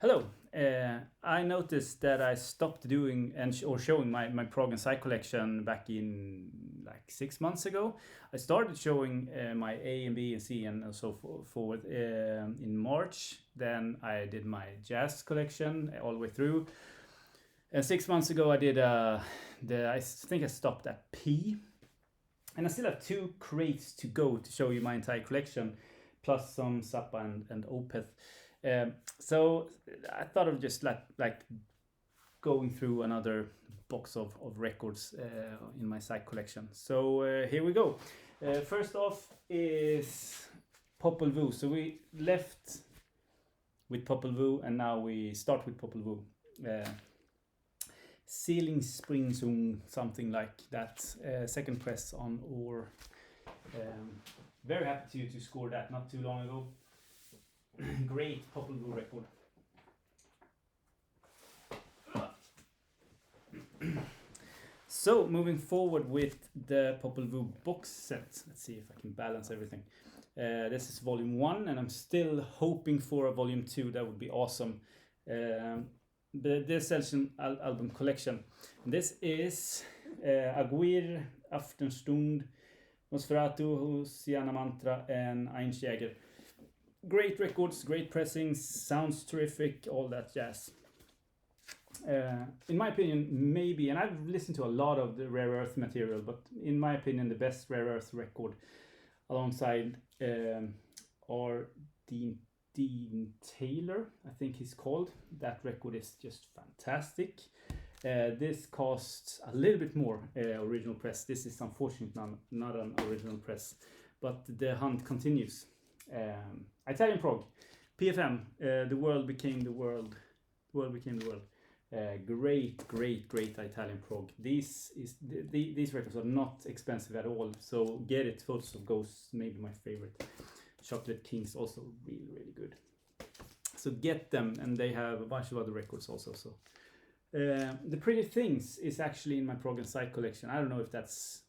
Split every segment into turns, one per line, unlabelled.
Hello. I noticed that I stopped doing or showing my prog and psych collection back in like 6 months ago. I started showing my A and B and C and so forward in March. Then I did my jazz collection all the way through. And 6 months ago, I did I think I stopped at P, and I still have two crates to go to show you my entire collection, plus some Zappa and Opeth. So I thought of just like going through another box of records in my psych collection. So here we go. First off is Popol Vuh. So we left with Popol Vuh, and now we start with Popol Vuh. Ceiling Spring Zoom, something like that. Second press on Or. Very happy to score that not too long ago. Great Popol Vuh record. So moving forward with the Popol Vuh box set. Let's see if I can balance everything. This is volume 1, and I'm still hoping for a volume 2. That would be awesome. The Selchen album collection. This is Aguirre, Aftenstund, Nosferatu, Hosianna Mantra, and Einstjäger. Great records, great pressings, sounds terrific, all that jazz. In my opinion, maybe, and I've listened to a lot of the Rare Earth material, but in my opinion, the best Rare Earth record alongside or Dean Taylor, I think he's called. That record is just fantastic. This costs a little bit more original press. This is unfortunately not an original press, but the hunt continues. Italian prog, PFM, The World Became the World. The World Became the World. Great Italian prog. These records are not expensive at all, so get it. Photos of Ghosts, maybe my favorite. Chocolate Kings, also really good. So get them, and they have a bunch of other records also. So The Pretty Things is actually in my prog and psych collection. I don't know if that's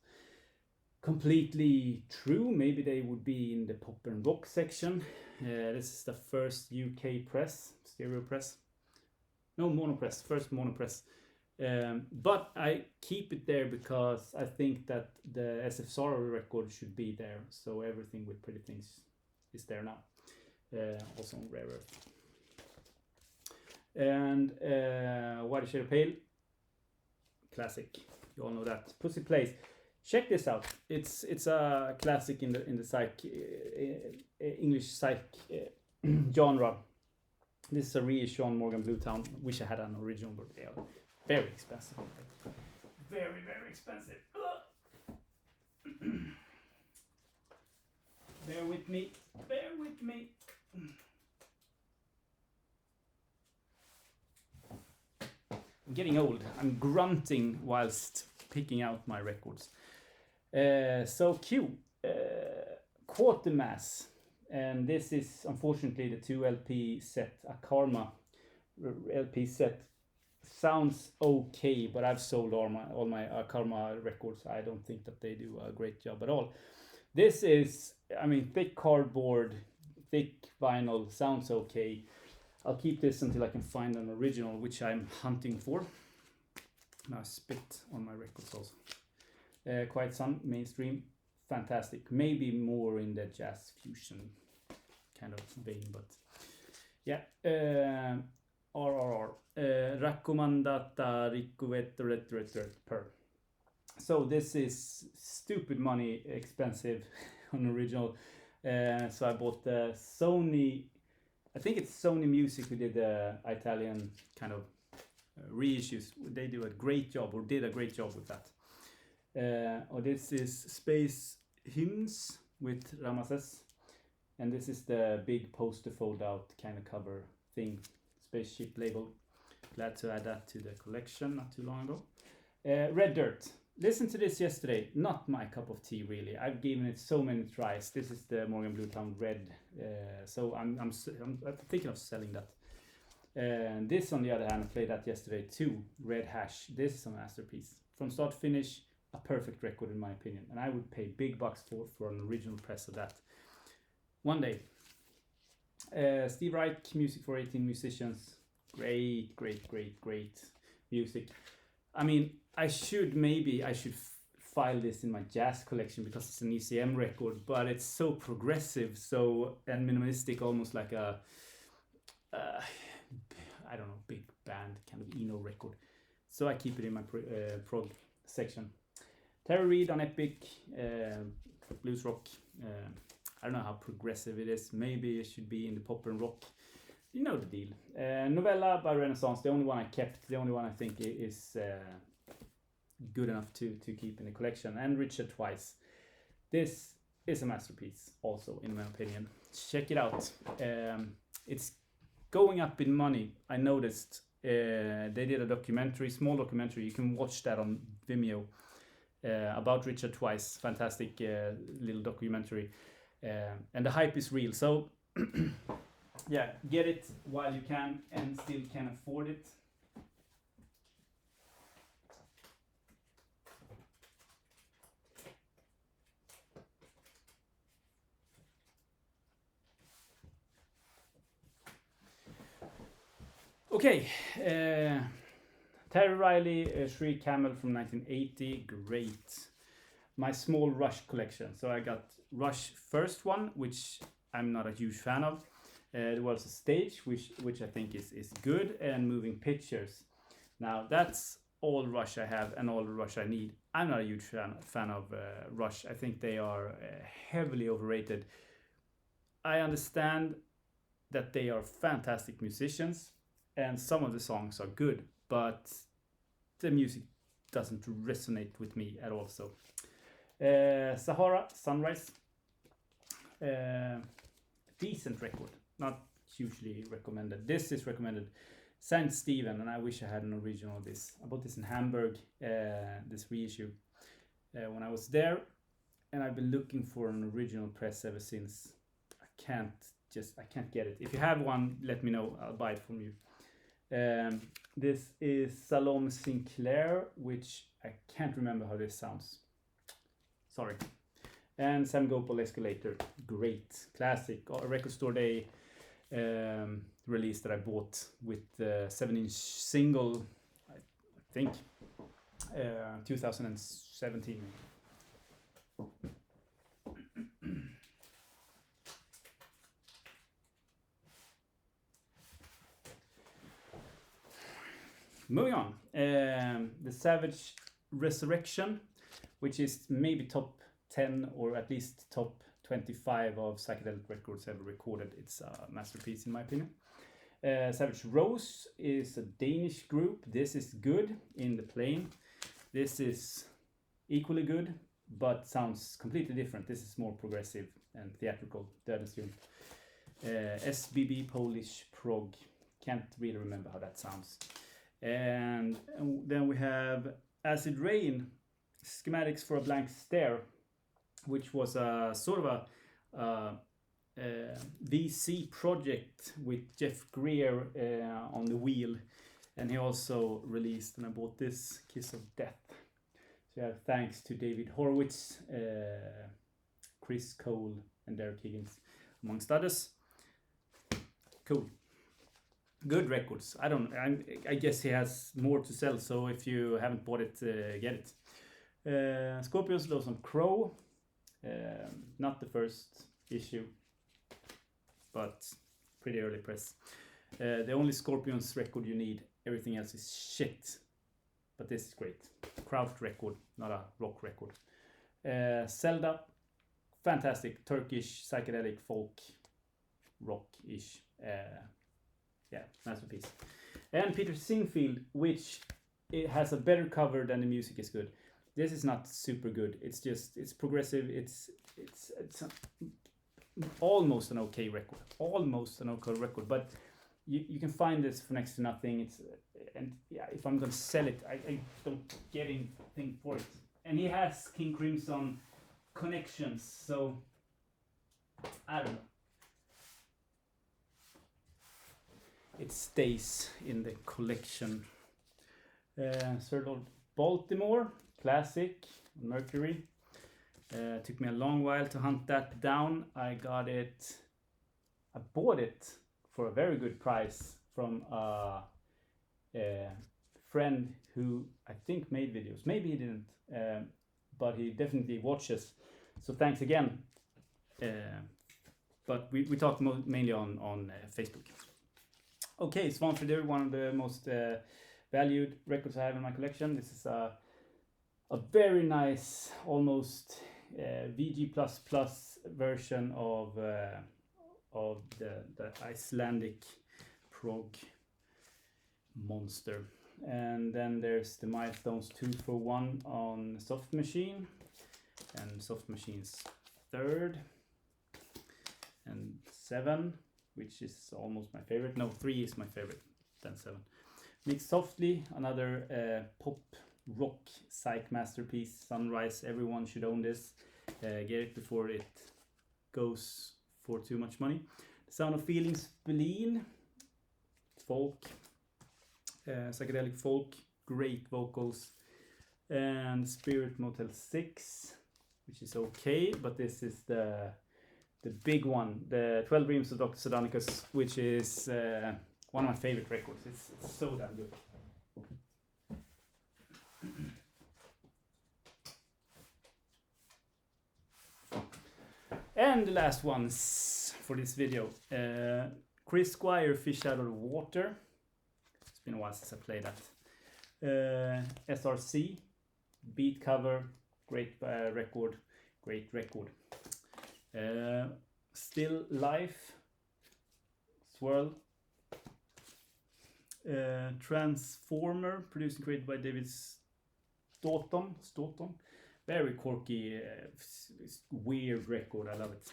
completely true. Maybe they would be in the pop and rock section. This is the first UK press, stereo press. No, mono press, first mono press. But I keep it there because I think that the SF Sorrow record should be there. So everything with Pretty Things is there now. Also on Rare Earth. And White Shade of Pale, classic. You all know that. Pussy Place. Check this out. It's a classic in the psych English psych genre. This is a reissue on Morgan Bluetown. Wish I had an original, but they are very expensive. Very expensive. Bear with me. I'm getting old. I'm grunting whilst picking out my records. So Q, Quatermass, and this is unfortunately the 2 LP set, a Karma LP set. Sounds okay, but I've sold all my Karma records. I don't think that they do a great job at all. This is, I mean, thick cardboard, thick vinyl, sounds okay. I'll keep this until I can find an original, which I'm hunting for. Now I spit on my records also. Quiet Sun, mainstream, fantastic. Maybe more in the jazz fusion kind of vein, but yeah. RRR. Raccomandata ricovetto per. So this is stupid money expensive on original. So I bought the Sony, I think it's Sony Music who did the Italian kind of reissues. They do a great job, or did a great job with that. This is Space Hymns with Ramses, and this is the big poster fold out kind of cover thing, spaceship label. Glad to add that to the collection not too long ago. Red Dirt. Listened to this yesterday. Not my cup of tea, really. I've given it so many tries. This is the Morgan Bluetown Red. So I'm thinking of selling that. This, on the other hand, I played that yesterday too. Red Hash. This is a masterpiece. From start to finish, a perfect record in my opinion. And I would pay big bucks for an original press of that. One day. Steve Reich, Music for 18 Musicians. Great music. I mean, I should file this in my jazz collection because it's an ECM record, but it's so progressive, so and minimalistic, almost like a I don't know, big band kind of Eno record. So I keep it in my prog section. Terry Reid on Epic, blues rock. I don't know how progressive it is. Maybe it should be in the pop and rock. You know the deal. Novella by Renaissance, the only one I kept, the only one I think is good enough to keep in the collection. And Richard Twice. This is a masterpiece also, in my opinion. Check it out. It's going up in money. I noticed they did a documentary, small documentary. You can watch that on Vimeo about Richard Twice. Fantastic little documentary. And the hype is real. So yeah, get it while you can and still can afford it. Okay, Terry Riley, Shree Camel from 1980, great. My small Rush collection. So I got Rush first one, which I'm not a huge fan of. There was a Stage, which I think is good, and Moving Pictures. Now that's all Rush I have and all Rush I need. I'm not a huge fan of Rush. I think they are heavily overrated. I understand that they are fantastic musicians and some of the songs are good, but the music doesn't resonate with me at all. So Sahara, Sunrise, decent record, not hugely recommended. This is recommended. Saint Stephen, and I wish I had an original of this. I bought this in Hamburg, this reissue, when I was there, and I've been looking for an original press ever since. I can't get it. If you have one, let me know. I'll buy it from you. This is Salome Sinclair, which I can't remember how this sounds. Sorry. And Sam Gopal Escalator, great classic. A Record Store Day release that I bought with the 7-inch single, I think, 2017. Moving on, the Savage Resurrection, which is maybe top 10 or at least top 25 of psychedelic records ever recorded. It's a masterpiece in my opinion. Savage Rose is a Danish group. This is good in the plane. This is equally good, but sounds completely different. This is more progressive and theatrical. SBB Polish prog. Can't really remember how that sounds. And then we have Acid Rain, Schematics for a Blank Stare, which was a sort of a VC project with Jeff Greer on the wheel, and he also released, and I bought this, Kiss of Death. So yeah, thanks to David Horowitz, Chris Cole, and Derek Higgins, amongst others. Cool. Good records. I guess he has more to sell, so if you haven't bought it, get it. Scorpions Lonesome Crow, not the first issue, but pretty early press. The only Scorpions record you need, everything else is shit, but this is great. Crouched record, not a rock record. Zelda, fantastic Turkish psychedelic folk rock-ish. Yeah, masterpiece. And Peter Sinfield, which it has a better cover than the music is good. This is not super good. It's just, it's progressive. It's almost an okay record. Almost an okay record. But you can find this for next to nothing. And yeah, if I'm gonna sell it, I don't get anything for it. And he has King Crimson connections, so I don't know. It stays in the collection. Sir Lord Baltimore, classic, Mercury. Took me a long while to hunt that down. I bought it for a very good price from a friend who I think made videos. Maybe he didn't, but he definitely watches. So thanks again. But we talked mainly on Facebook. Okay, Svanfrider, one of the most valued records I have in my collection. This is a very nice, almost VG++ version of the Icelandic prog monster. And then there's the Milestones 2 for 1 on Soft Machine, and Soft Machine's 3rd, and 7, which is almost my favorite. No, 3 is my favorite, then 7. Mixed Softly, another pop rock psych masterpiece. Sunrise, everyone should own this. Get it before it goes for too much money. The Sound of Feeling, Spleen, folk, psychedelic folk, great vocals. And Spirit Motel 6, which is okay, but this is the big one, the 12 Dreams of Dr. Sardonicus, which is one of my favorite records. It's so damn good. And the last ones for this video, Chris Squire, Fish Out of the Water. It's been a while since I played that. SRC, Beat Cover, great record, great record. Still Life, Swirl. Transformer, produced and created by David Stoughton. Very quirky, weird record. I love it.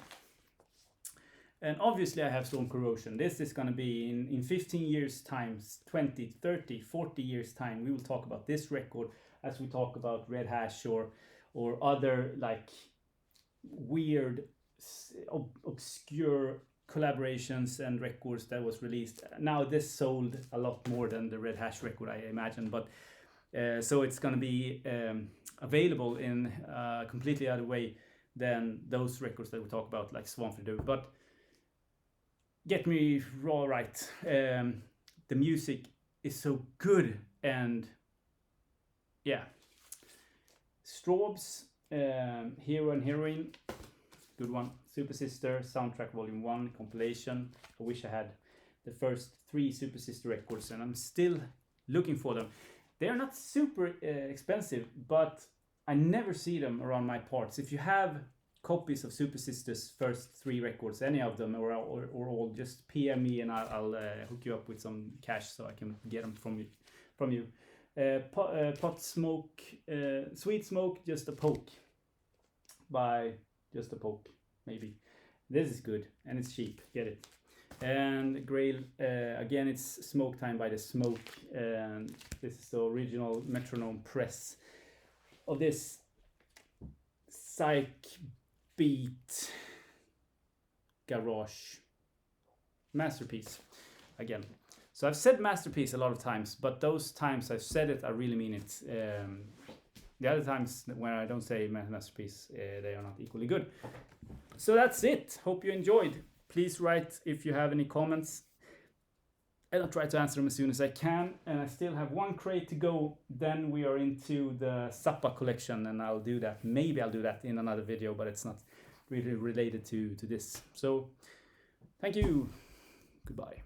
And obviously I have Storm Corrosion. This is going to be in 15 years time, 20, 30, 40 years time. We will talk about this record as we talk about Red Hash or other like weird, obscure collaborations and records that was released. Now this sold a lot more than the Red Hash record, I imagine, but so it's going to be available in a completely other way than those records that we talk about, like Svanfrider. But get me right, the music is so good, and yeah. Straub's Hero and Heroine, good one. Super Sister Soundtrack Volume 1 compilation. I wish I had the first 3 Super Sister records, and I'm still looking for them. They're not super expensive, but I never see them around my parts. If you have copies of Super Sister's first 3 records, any of them or all, just PM me and I'll hook you up with some cash so I can get them from you. Pot Smoke, Sweet Smoke, Just a Poke by Just a Poke, maybe. This is good and it's cheap, get it. And Grail, again, it's Smoke Time by The Smoke, and this is the original metronome press of this psych beat garage masterpiece again. So I've said masterpiece a lot of times, but those times I've said it, I really mean it. The other times when I don't say masterpiece, they are not equally good. So that's it. Hope you enjoyed. Please write if you have any comments, and I'll try to answer them as soon as I can. And I still have 1 crate to go. Then we are into the Zappa collection, and I'll do that. Maybe I'll do that in another video, but it's not really related to this. So thank you. Goodbye.